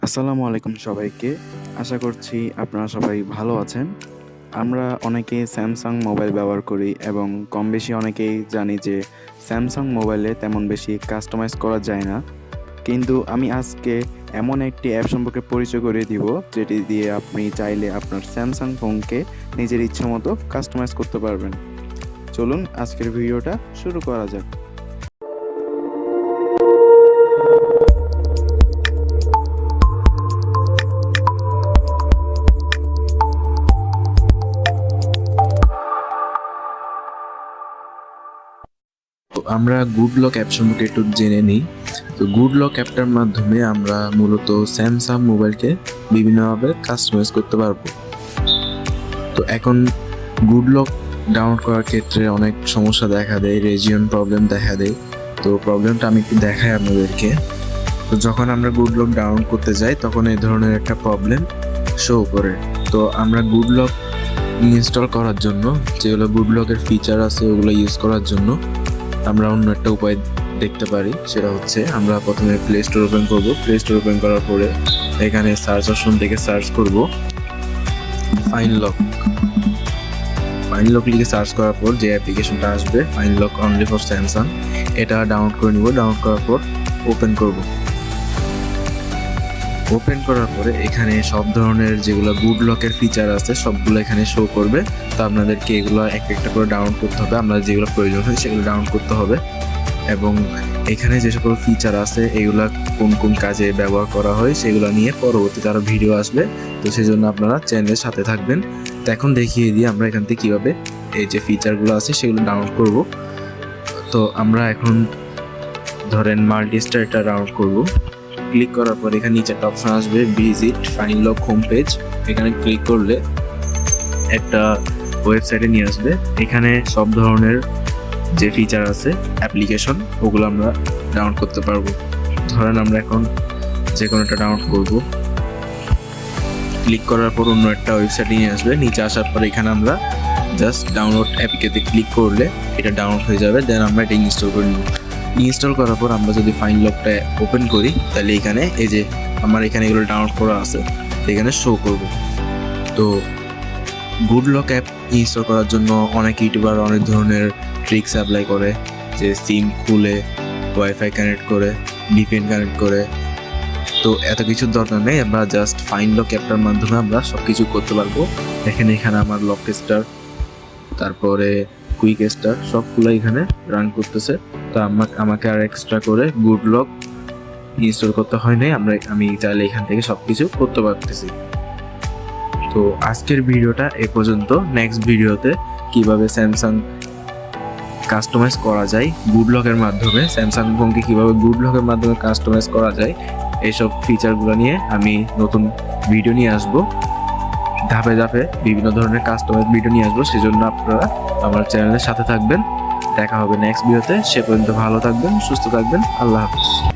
আসসালামু আলাইকুম সবাইকে। আশা করছি আপনারা সবাই ভালো আছেন। আমরা অনেকেই স্যামসাং মোবাইল ব্যবহার করি এবং কম বেশি অনেকেই জানি যে স্যামসাং মোবাইলে তেমন বেশি কাস্টমাইজ করা যায় না। কিন্তু আমি আজকে এমন একটি অ্যাপ সম্পর্কে পরিচয় করিয়ে দিব যেটি দিয়ে আপনি চাইলে আপনার স্যামসাং ফোনকে নিজের ইচ্ছামতো কাস্টমাইজ করতে পারবেন। চলুন আজকের ভিডিওটা শুরু করা যাক। তো আমরা গুড লক অ্যাপ সম্পর্কে একটু জেনে নিই। তো গুড লক অ্যাপটার মাধ্যমে আমরা মূলত স্যামসাং মোবাইলকে বিভিন্নভাবে কাস্টমাইজ করতে পারবো। তো এখন গুড লক ডাউনলোড করার ক্ষেত্রে অনেক সমস্যা দেখা দেয়, রেজিয়ন প্রবলেম দেখা দেয়। তো প্রবলেমটা আমি একটু দেখাই আপনাদেরকে। তো যখন আমরা গুড লক ডাউনলোড করতে যাই তখন এই ধরনের একটা প্রবলেম শো করে। তো আমরা গুড লক ইনস্টল করার জন্য যেগুলো গুড লকের ফিচার আছে ওগুলো ইউজ করার জন্য আমরা অন্য একটা উপায় দেখতে পারি। সেটা হচ্ছে আমরা প্রথমে প্লে স্টোর ওপেন করব। প্লে স্টোর ওপেন করার পরে এখানে সার্চ অপশন থেকে সার্চ করব ফাইন লক। ফাইন লক লিখে সার্চ করার পর যে অ্যাপ্লিকেশনটা আসবে fine lock only for Samsung, এটা ডাউনলোড করে নিব। ডাউনলোড করার পর ওপেন করব। ওপেন করার পরে এখানে সব ধরনের যেগুলো গুড লকের ফিচার আছে সবগুলো এখানে শো করবে। তো আপনাদেরকে এগুলো একটা করে ডাউনলোড করতে হবে। আপনার যেগুলো প্রয়োজন হয় সেগুলো ডাউনলোড করতে হবে এবং এখানে যে সকল ফিচার আছে এগুলা কোন কোন কাজে ব্যবহার করা হয় সেগুলো নিয়ে পরবর্তীতে আরও ভিডিও আসবে। তো সেই জন্য আপনারা চ্যানেলের সাথে থাকবেন। তো এখন দেখিয়ে দিই আমরা এখান থেকে কীভাবে এই যে ফিচারগুলো আছে সেগুলো ডাউনলোড করব। তো আমরা এখন ধরেন মাল্টিস্টার এটা ডাউনলোড করব। ক্লিক করার পর এখানে নিচে একটা অপশন আসবে visit fine lock home page. এখানে ক্লিক করলে একটা ওয়েবসাইটে নিয়ে আসবে। এখানে সব ধরনের যে ফিচার আছে অ্যাপ্লিকেশন ওগুলো আমরা ডাউনলোড করতে পারবো। ধরেন আমরা এখন যে কোনো একটা ডাউনলোড করব। ক্লিক করার পর অন্য একটা ওয়েবসাইটে নিয়ে আসবে। নিচে আসার পর এখানে আমরা জাস্ট ডাউনলোড অ্যাপটিতে ক্লিক করলে এটা ডাউনলোড হয়ে যাবে। দেন আমরা এটা ইনস্টল করে নিব। ইনস্টল করার পর আমরা যদি ফাইন লকটা ওপেন করি তাহলে এখানে এই যে আমার এখানে এগুলো ডাউনলোড করা আছে এখানে শো করব। তো গুড লক অ্যাপ ইনস্টল করার জন্য অনেক ইউটিউবার অনেক ধরনের ট্রিক্স অ্যাপ্লাই করে, যে সিম খুলে ওয়াইফাই কানেক্ট করে ভিপিএন কানেক্ট করে। তো এত কিছুর দরকার নেই, আমরা জাস্ট ফাইন লক অ্যাপটার মাধ্যমে আমরা সব কিছু করতে পারবো। এখানে আমার লক স্টার তারপরে কুইক স্টার সবগুলো এখানে রান করতেছে। তো আমাকে আর এক্সট্রা করে গুড লক ইনস্টল করতে হয় নাই, আমি চাইলে এখান থেকে সব কিছু করতে পারতেছি। তো আজকের ভিডিওটা এ পর্যন্ত। নেক্সট ভিডিওতে কিভাবে স্যামসাং কাস্টমাইজ করা যায় গুড লকের মাধ্যমে, স্যামসাং ফোনকে কীভাবে গুড লকের মাধ্যমে কাস্টমাইজ করা যায় এইসব ফিচারগুলো নিয়ে আমি নতুন ভিডিও নিয়ে আসবো। ধাপে ধাপে বিভিন্ন ধরনের কাস্টমাইজ ভিডিও নিয়ে আসবো। সেজন্য আপনারা আমার চ্যানেলের সাথে থাকবেন। দেখা হবে নেক্সট ভিডিওতে। সে পর্যন্ত ভালো থাকবেন, সুস্থ থাকবেন। আল্লাহ হাফিজ।